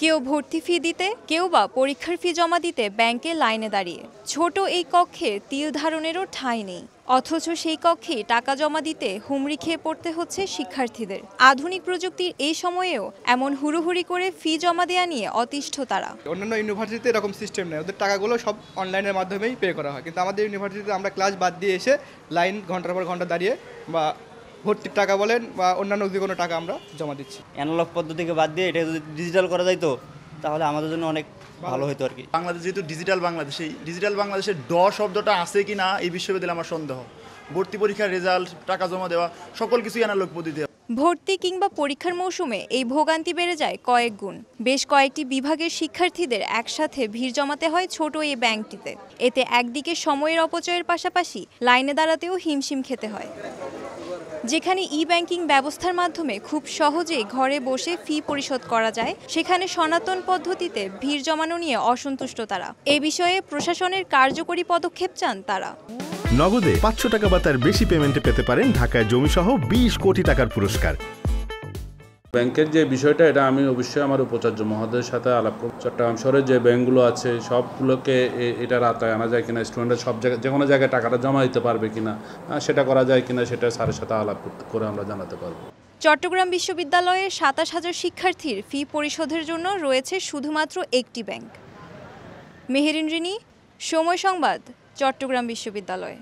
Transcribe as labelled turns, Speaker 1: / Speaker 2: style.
Speaker 1: কেউ ভর্তি ফি দিতে, কেউ বা পরীক্ষার ফি জমা দিতে ব্যাংকে লাইনে দাঁড়িয়ে। ছোট এই কক্ষে তিল ধারণেরও ঠাঁই নেই, অথচ সেই কক্ষে টাকা জমা দিতে হুমড়ি খেয়ে পড়তে হচ্ছে শিক্ষার্থীদের। আধুনিক প্রযুক্তির এই সময়েও এমন হুড়োহুড়ি করে ফি জমা দেওয়া নিয়ে অতিষ্ঠ তারা।
Speaker 2: অন্যান্য ইউনিভার্সিটিতে এরকম সিস্টেম নেই, ওদের টাকাগুলো সব অনলাইনের মাধ্যমেই পে করা হয়, কিন্তু আমাদের ইউনিভার্সিটিতে আমরা ক্লাস বাদ দিয়ে এসে লাইন ঘন্টার পর ঘন্টা দাঁড়িয়ে বা ভর্তির টাকা বলেন বা অন্যান্য যে কোনো টাকা আমরা জমা দিচ্ছি।
Speaker 3: অ্যানালগ পদ্ধতিকে বাদ দিয়ে এটা যদি ডিজিটাল করা যায় তো তাহলে আমাদের জন্য অনেক ভালো হতো আর কি।
Speaker 4: বাংলাদেশ যেহেতু ডিজিটাল বাংলাদেশ, এই ডিজিটাল বাংলাদেশের শব্দটা আছে কি না এই বিশ্ববিদ্যালয়ে আমার সন্দেহ। ভর্তি পরীক্ষার রেজাল্ট, টাকা জমা দেওয়া সকল কিছু অ্যানালগ পদ্ধতি।
Speaker 1: ভর্তি কিংবা পরীক্ষার মৌসুমে এই ভোগান্তি বেড়ে যায় কয়েক গুণ। বেশ কয়েকটি বিভাগের শিক্ষার্থীদের একসাথে ভিড় জমাতে হয় ছোট এই ব্যাংকটিতে। এতে একদিকে সময়ের অপচয়ের পাশাপাশি লাইনে দাঁড়াতেও হিমশিম খেতে হয়। যেখানে ব্যাংকিং ব্যবস্থার মাধ্যমে খুব সহজেই ঘরে বসে ফি পরিশোধ করা যায়, সেখানে সনাতন পদ্ধতিতে ভিড় জমানো নিয়ে অসন্তুষ্ট তারা। এ বিষয়ে প্রশাসনের কার্যকরী পদক্ষেপ চান তারা।
Speaker 5: নগদে 500 টাকা বা তার বেশি পেমেন্টে পেতে পারেন ঢাকায় জমিসহ 20 কোটি টাকার পুরস্কার।
Speaker 6: ব্যাংকের যে বিষয়টা, এটা আমি অবশ্যই আমার উপাচার্য মহোদয়ের সাথে আলাপ করব। চট্টগ্রাম শহরের যে ব্যাংকগুলো আছে সবগুলোকে এটার আওতায় আনা যায় কিনা, স্টুডেন্টরা সব জায়গায় যে কোনো জায়গায় টাকাটা জমা দিতে পারবে কিনা, সেটা করা যায় কিনা, সেটা স্যারের সাথে আলাপ করে আমরা জানাতে পারবো।
Speaker 1: চট্টগ্রাম বিশ্ববিদ্যালয়ের 27,000 শিক্ষার্থীর ফি পরিশোধের জন্য রয়েছে শুধুমাত্র একটি ব্যাংক। মেহেরিন রিনি, সময় সংবাদ, চট্টগ্রাম বিশ্ববিদ্যালয়।